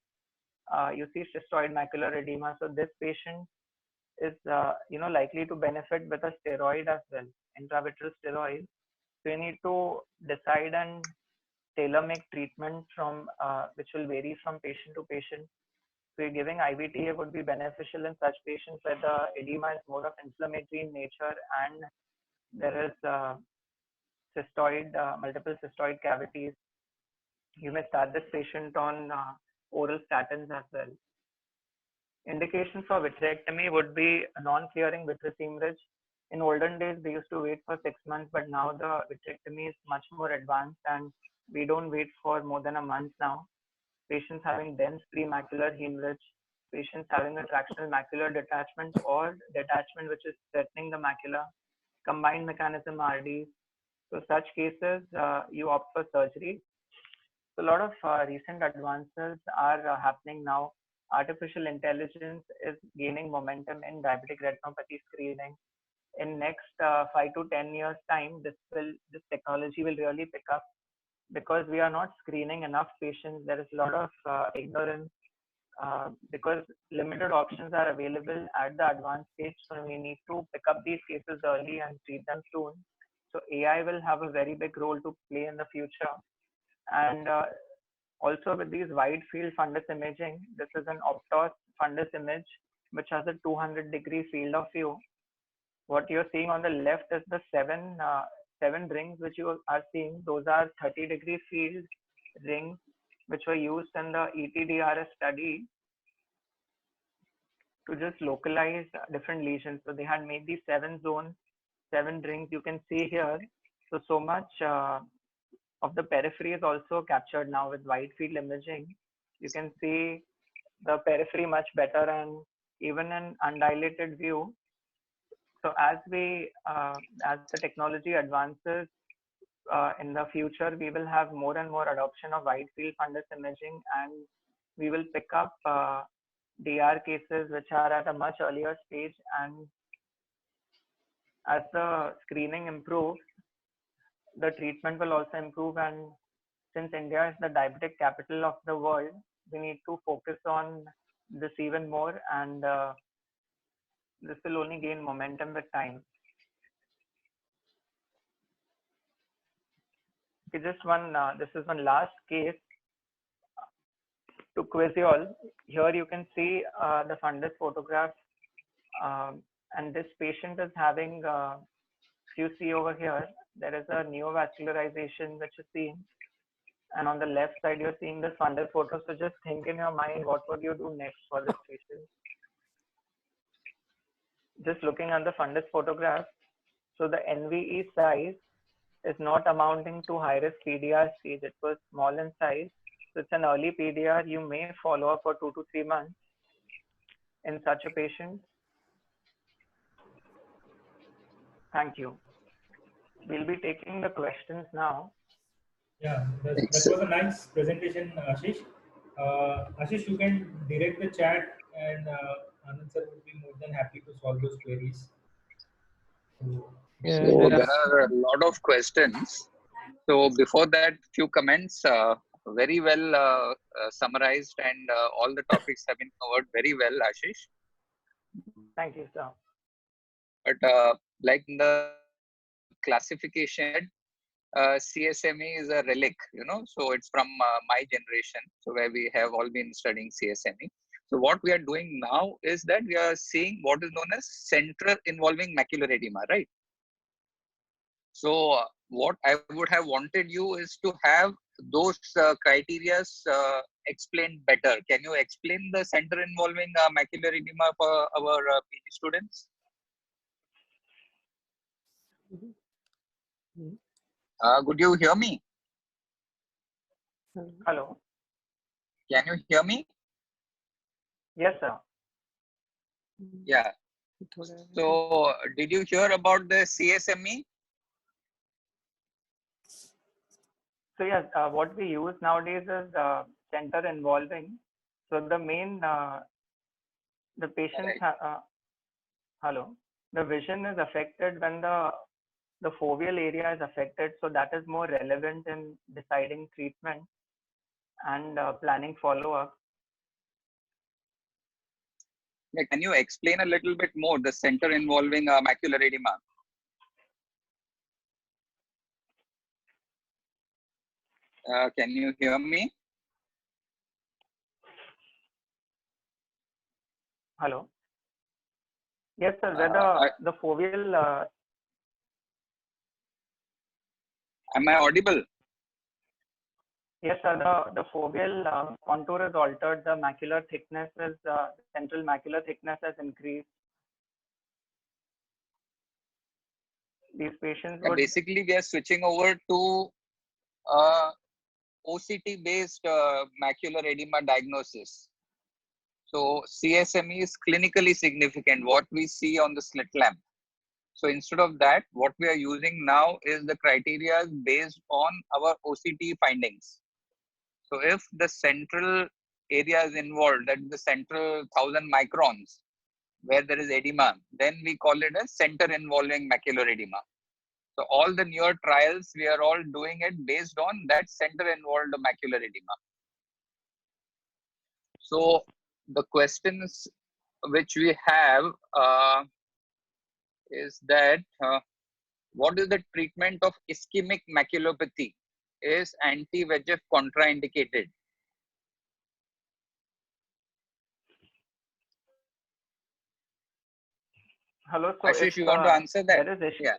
You see cystoid macular edema. So this patient is likely to benefit with a steroid as well, intravitreal steroid. So you need to decide and tailor make treatment from which will vary from patient to patient. So giving IVTA would be beneficial in such patients where the edema is more of inflammatory in nature and there is multiple cystoid cavities. You may start this patient on oral statins as well. Indications for vitrectomy would be non-clearing vitreous hemorrhage. In olden days, they used to wait for 6 months, but now the vitrectomy is much more advanced and we don't wait for more than a month now. Patients having dense premacular hemorrhage, patients having a tractional macular detachment or detachment which is threatening the macula, combined mechanism RD. So such cases, you opt for surgery. So a lot of recent advances are happening now. Artificial intelligence is gaining momentum in diabetic retinopathy screening. In next 5 to 10 years time, this technology will really pick up because we are not screening enough patients. There is a lot of ignorance because limited options are available at the advanced stage. So we need to pick up these cases early and treat them soon. So AI will have a very big role to play in the future. And also with these wide field fundus imaging, this is an Optos fundus image which has a 200-degree field of view. What you're seeing on the left is the seven rings which you are seeing. Those are 30-degree field rings which were used in the ETDRS study to just localize different lesions. So they had made these 7 zones, 7 rings you can see here. So much of the periphery is also captured now with wide field imaging. You can see the periphery much better and even in undilated view. So as the technology advances in the future, we will have more and more adoption of wide field fundus imaging, and we will pick up DR cases which are at a much earlier stage. And as the screening improves, the treatment will also improve. And since India is the diabetic capital of the world, we need to focus on this even more, and this will only gain momentum with time. Okay, this is one last case to quiz you all. Here you can see the fundus photograph, and this patient is having, you see over here, there is a neovascularization which is seen, and on the left side you're seeing the fundus photo. So just think in your mind, what would you do next for this patient? Just looking at the fundus photograph, so the NVE size is not amounting to high-risk PDR stage. It was small in size. So it's an early PDR. You may follow up for 2 to 3 months in such a patient. Thank you. We'll be taking the questions now. Yeah, that was a nice presentation, Ashish. Ashish, you can direct the chat, and Anand sir would be more than happy to solve those queries. So there are a lot of questions. So before that, few comments. Very well summarized, and all the topics have been covered very well, Ashish. Thank you, sir. But like in the classification, CSME is a relic, so it's from my generation, so where we have all been studying CSME. So what we are doing now is that we are seeing what is known as central involving macular edema, right? So what I would have wanted you is to have those criteria explained better. Can you explain the center involving macular edema for our PG students? Could you hear me? Hello. Can you hear me? Yes, sir. Yeah. So did you hear about the CSME? So yes, what we use nowadays is center involving. So the main, the patient's, hello, the vision is affected when the foveal area is affected. So that is more relevant in deciding treatment and planning follow-up. Yeah, can you explain a little bit more the center involving macular edema? Can you hear me? Hello. Yes, sir. Whether the foveal. Am I audible? Yes, sir. The foveal contour is altered. The macular thickness is central macular thickness has increased. These patients would basically we are switching over to OCT based macular edema diagnosis. So CSME is clinically significant, what we see on the slit lamp. So instead of that, what we are using now is the criteria based on our OCT findings. So if the central area is involved, that is the central 1000 microns, where there is edema, then we call it a center involving macular edema. So all the newer trials, we are all doing it based on that center involved macular edema. So the questions which we have is that what is the treatment of ischemic maculopathy? Is anti-VEGF contraindicated? hello. So Ashish, you want to answer that? There is Yeah.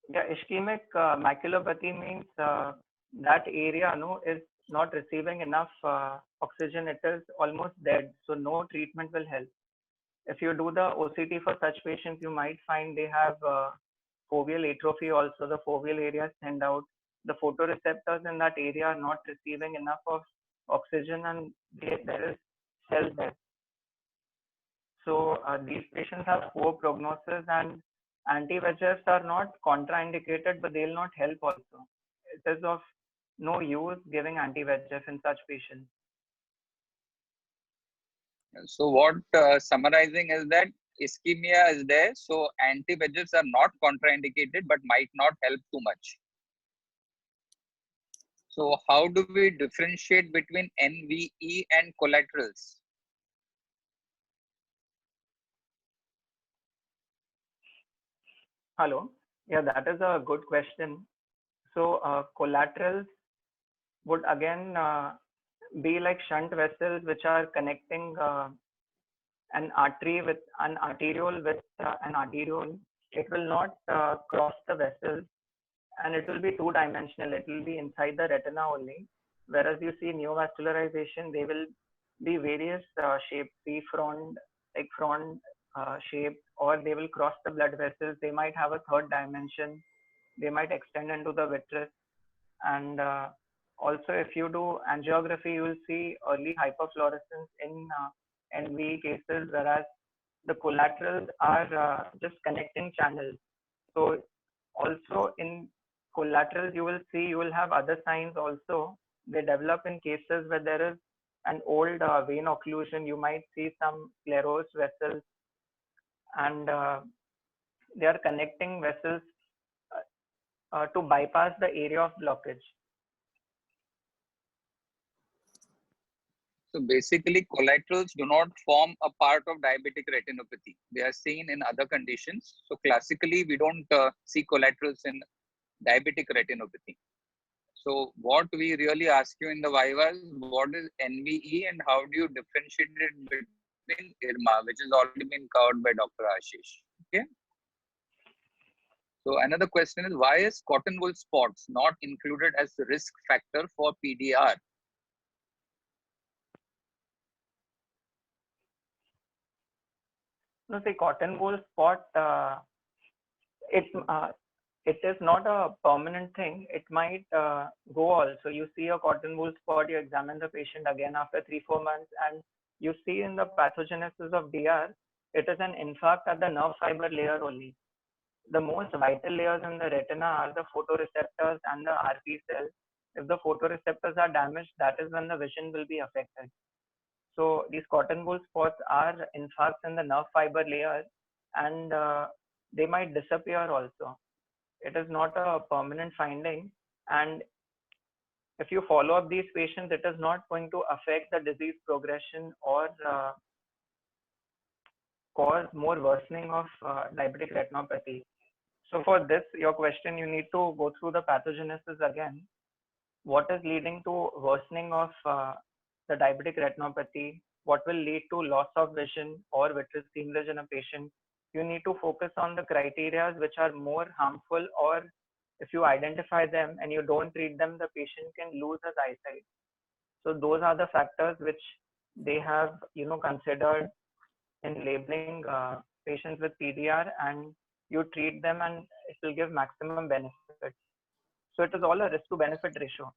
Yeah, ischemic maculopathy means that area is not receiving enough oxygen. It is almost dead. So no treatment will help. If you do the OCT for such patients, you might find they have foveal atrophy also. The foveal area is thinned out. The photoreceptors in that area are not receiving enough of oxygen, and there is cell death. So these patients have poor prognosis, and anti-VEGFs are not contraindicated, but they'll not help also. It is of no use giving anti-VEGF in such patients. So what summarizing is that ischemia is there, so anti-VEGFs are not contraindicated but might not help too much. So how do we differentiate between NVE and collaterals? Hello. Yeah, that is a good question. So collaterals would again be like shunt vessels which are connecting an artery with an arteriole with an arteriole. It will not cross the vessels, and it will be two-dimensional. It will be inside the retina only. Whereas you see neovascularization, they will be various shapes, be frond, like frond shape, or they will cross the blood vessels. They might have a third dimension. They might extend into the vitreous. And also, if you do angiography, you will see early hyperfluorescence in NV cases, whereas the collaterals are just connecting channels. So also in collaterals, you will have other signs also. They develop in cases where there is an old vein occlusion. You might see some sclerosed vessels, and they are connecting vessels to bypass the area of blockage. So basically, collaterals do not form a part of diabetic retinopathy. They are seen in other conditions. So classically, we don't see collaterals in diabetic retinopathy. So what we really ask you in the Viva is what is NVE and how do you differentiate it between IRMA, which has already been covered by Dr. Ashish. Okay. So another question is, why is cotton wool spots not included as a risk factor for PDR? No, say cotton wool spot. It it is not a permanent thing. It might go also. You see a cotton wool spot, you examine the patient again after 3-4 months, and you see in the pathogenesis of DR, it is an infarct at the nerve fiber layer only. The most vital layers in the retina are the photoreceptors and the RP cells. If the photoreceptors are damaged, that is when the vision will be affected. So these cotton wool spots are infarcts in the nerve fiber layer, and they might disappear also. It is not a permanent finding, and if you follow up these patients, it is not going to affect the disease progression or cause more worsening of diabetic retinopathy. So for this, your question, you need to go through the pathogenesis again. What is leading to worsening of the diabetic retinopathy? What will lead to loss of vision or vitreous hemorrhage in a patient? You need to focus on the criteria which are more harmful, or if you identify them and you don't treat them, the patient can lose his eyesight. So those are the factors which they have, considered in labeling patients with PDR, and you treat them and it will give maximum benefit. So it is all a risk to benefit ratio.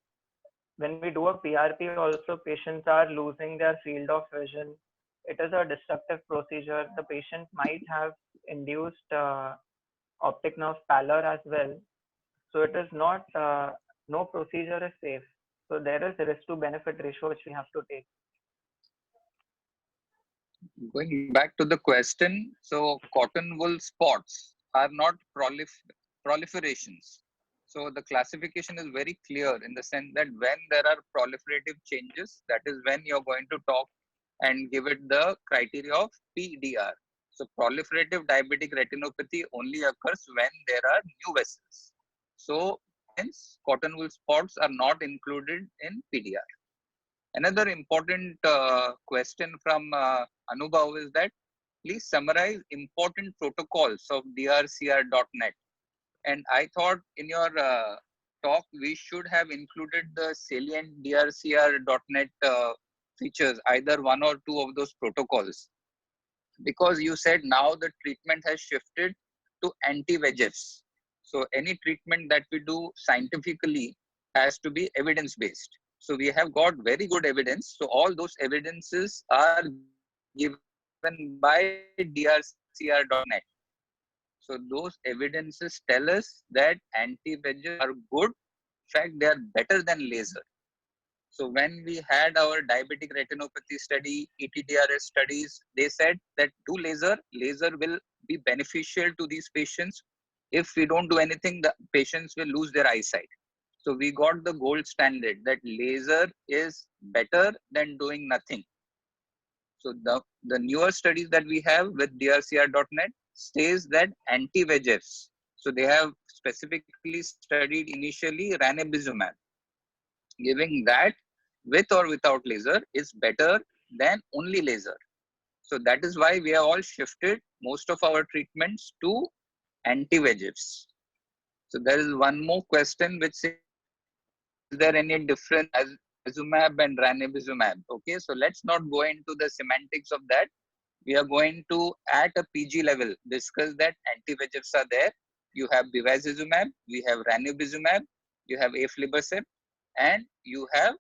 When we do a PRP also, patients are losing their field of vision. It is a destructive procedure. The patient might have induced optic nerve pallor as well. So it is not, no procedure is safe. So there is a risk to benefit ratio which we have to take. Going back to the question, so cotton wool spots are not proliferations. So the classification is very clear in the sense that when there are proliferative changes, that is when you're going to talk and give it the criteria of PDR. So proliferative diabetic retinopathy only occurs when there are new vessels. So hence cotton wool spots are not included in PDR. Another important question from Anubhav is that please summarize important protocols of drcr.net. And I thought in your talk, we should have included the salient drcr.net features, either one or two of those protocols. Because you said now the treatment has shifted to anti-VEGFs. So any treatment that we do scientifically has to be evidence-based. So we have got very good evidence. So all those evidences are given by drcr.net. So those evidences tell us that anti-VEGF are good. In fact, they are better than laser. So when we had our diabetic retinopathy study, ETDRS studies, they said that do laser. Laser will be beneficial to these patients. If we don't do anything, the patients will lose their eyesight. So we got the gold standard that laser is better than doing nothing. So the newer studies that we have with drcr.net says that anti-VEGFs, so they have specifically studied initially ranibizumab, giving that with or without laser is better than only laser. So that is why we have all shifted most of our treatments to anti-VEGFs. So there is one more question which says, is there any difference as Azumab and ranibizumab? Okay, so let's not go into the semantics of that. We are going to, at a PG level, discuss that anti-VEGFs are there. You have bevacizumab, we have ranibizumab, you have aflibercept, and you have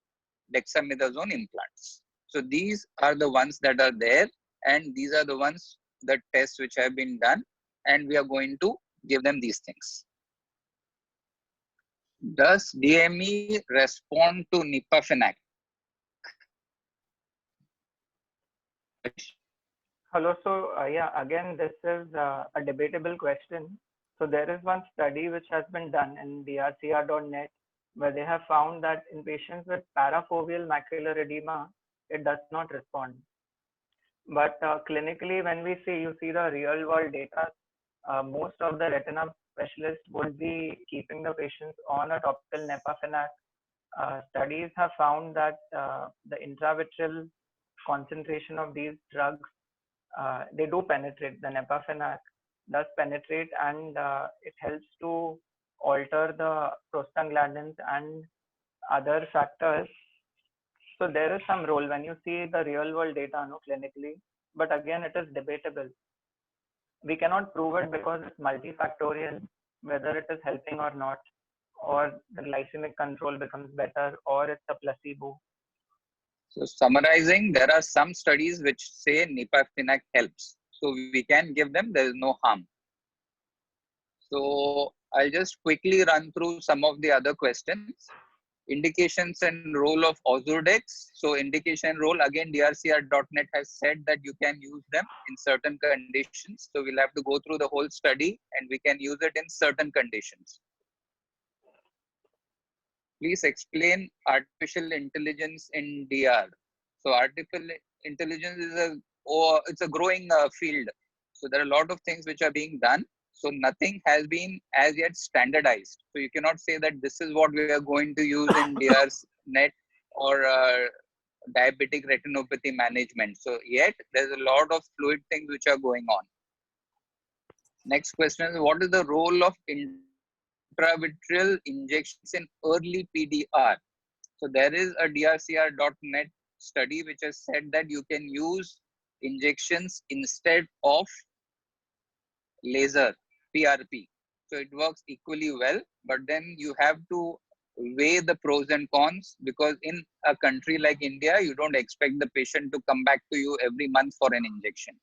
dexamethasone implants. So these are the ones that are there, and these are the ones, the tests which have been done, and we are going to give them these things. Does DME respond to Nipafenac? Hello. So yeah, again, this is a debatable question. So there is one study which has been done in drcr.net where they have found that in patients with parafoveal macular edema, it does not respond. But clinically, when we see, you see the real world data, most of the retina specialists would be keeping the patients on a topical Nepafenac. Studies have found that the intravitreal concentration of these drugs, they do penetrate. The Nepafenac does penetrate, and it helps to alter the prostaglandins and other factors. So there is some role when you see the real world data, no, clinically, but again, it is debatable. We cannot prove it because it's multifactorial, whether it is helping or not, or the glycemic control becomes better, or it's a placebo. So summarizing, there are some studies which say Nipafenac helps. So we can give them, there is no harm. So I'll just quickly run through some of the other questions. Indications and role of Ozurdex. So indication role, again, drcr.net has said that you can use them in certain conditions. So we'll have to go through the whole study and we can use it in certain conditions. Please explain artificial intelligence in DR. So artificial intelligence is it's a growing field. So there are a lot of things which are being done. So nothing has been as yet standardized. So you cannot say that this is what we are going to use in DRnet or diabetic retinopathy management. So yet there's a lot of fluid things which are going on. Next question is, what is the role of intravitreal injections in early PDR? So there is a drcr.net study which has said that you can use injections instead of laser, PRP. So it works equally well, but then you have to weigh the pros and cons, because in a country like India, you don't expect the patient to come back to you every month for an injection.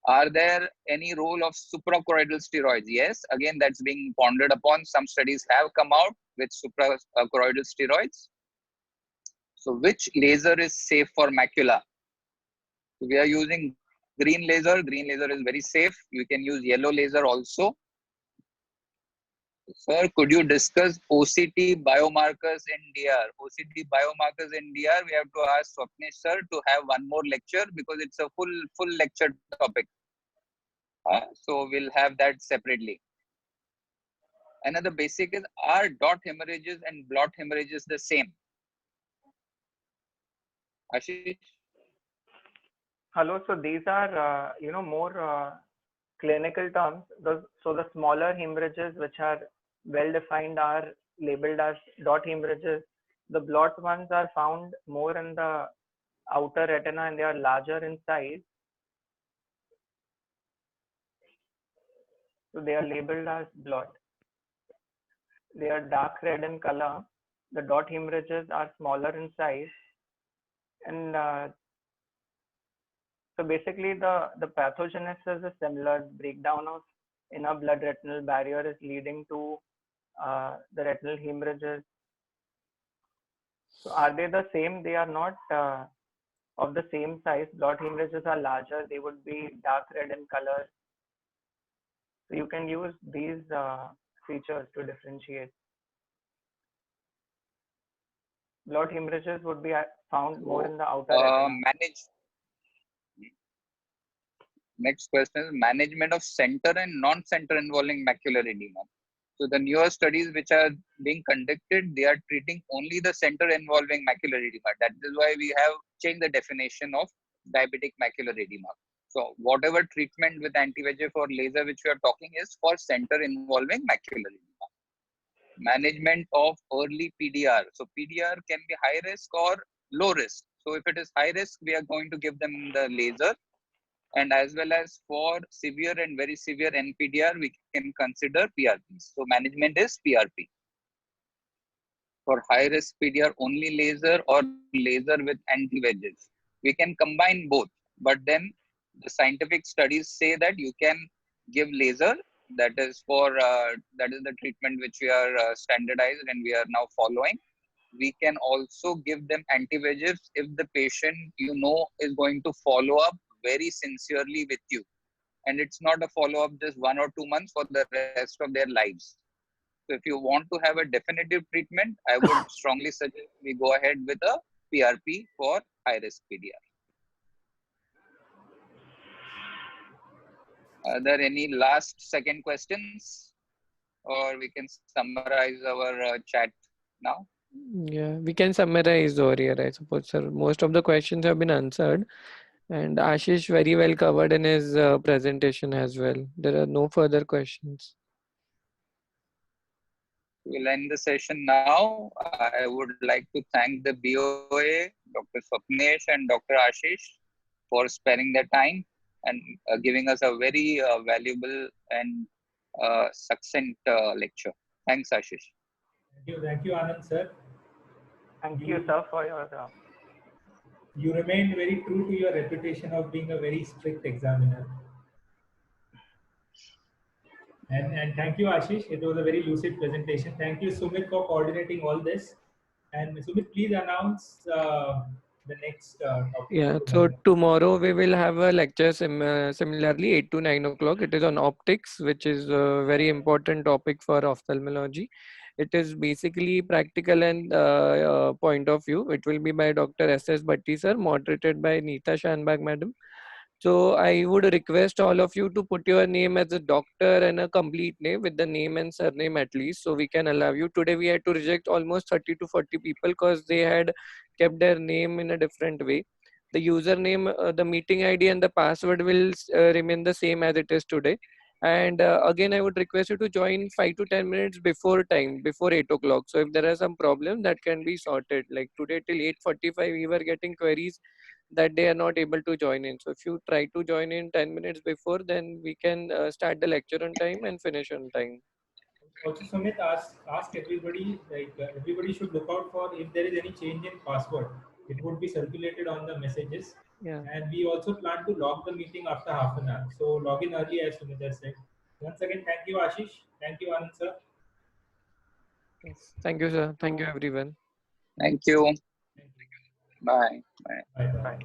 Are there any role of suprachoroidal steroids? Yes, again, that's being pondered upon. Some studies have come out with suprachoroidal steroids. So which laser is safe for macula? We are using green laser. Green laser is very safe. You can use yellow laser also. Sir, could you discuss OCT biomarkers in DR? OCT biomarkers in DR, we have to ask Swapnesh sir to have one more lecture, because it's a full lecture topic. So we'll have that separately. Another basic is, are dot hemorrhages and blot hemorrhages the same? Ashish? Hello. So these are, more clinical terms. So the smaller hemorrhages, which are well defined, are labeled as dot hemorrhages. The blot ones are found more in the outer retina and they are larger in size. So they are labeled as blot. They are dark red in color. The dot hemorrhages are smaller in size. And so basically the pathogenesis is similar. Breakdown of inner blood retinal barrier is leading to the retinal hemorrhages. So are they the same? They are not of the same size. Blot hemorrhages are larger. They would be dark red in color. So you can use these features to differentiate. blood hemorrhages would be found more in the outer Uh, retina. manage. Next question is management of center and non-center involving macular edema. So the newer studies which are being conducted, they are treating only the center involving macular edema. That is why we have changed the definition of diabetic macular edema. So whatever treatment with anti-VEGF or laser which we are talking is for center involving macular edema. Management of early PDR. So PDR can be high risk or low risk. So if it is high risk, we are going to give them the laser. And as well as for severe and very severe NPDR, we can consider PRP. So management is PRP. For high risk PDR, only laser or laser with anti-VEGF. We can combine both, but then the scientific studies say that you can give laser. That is for that is the treatment which we are standardized and we are now following. We can also give them anti-VEGFs if the patient is going to follow up very sincerely with you, and it's not a follow-up just 1 or 2 months for the rest of their lives. So if you want to have a definitive treatment, I would strongly suggest we go ahead with a PRP for high-risk PDR. Are there any last second questions, or we can summarize our chat now? Yeah, we can summarize over here, I suppose, sir. Most of the questions have been answered, and Ashish very well covered in his presentation as well. There are no further questions. We'll end the session now. I would like to thank the BOA, Dr. Swapnesh and Dr. Ashish for sparing their time and giving us a very valuable and succinct lecture. Thanks, Ashish. Thank you, Anand sir. Thank you, sir, for your. You remained very true to your reputation of being a very strict examiner. And thank you, Ashish. It was a very lucid presentation. Thank you, Sumit, for coordinating all this. And Sumit, please announce the next topic. Yeah, so tomorrow we will have a lecture similarly 8 to 9 o'clock. It is on optics, which is a very important topic for ophthalmology. It is basically practical and point of view. It will be by Dr. S.S. Bhatti sir, moderated by Neeta Shanbag madam. So I would request all of you to put your name as a doctor and a complete name with the name and surname at least, so we can allow you. Today we had to reject almost 30 to 40 people because they had kept their name in a different way. The username, the meeting ID and the password will remain the same as it is today. And again, I would request you to join 5 to 10 minutes before time, before 8 o'clock. So if there are some problem that can be sorted, like today till 8:45 we were getting queries that they are not able to join in. So if you try to join in 10 minutes before, then we can start the lecture on time and finish on time. Also, Sumit, ask everybody, everybody should look out for if there is any change in password. It would be circulated on the messages. Yeah. And we also plan to log the meeting after half an hour. So log in early, as Sumit has said. Once again, thank you, Ashish. Thank you, Anand sir. Yes. Thank you, sir. Thank you, everyone. Thank you. Bye. Bye. Bye. Bye.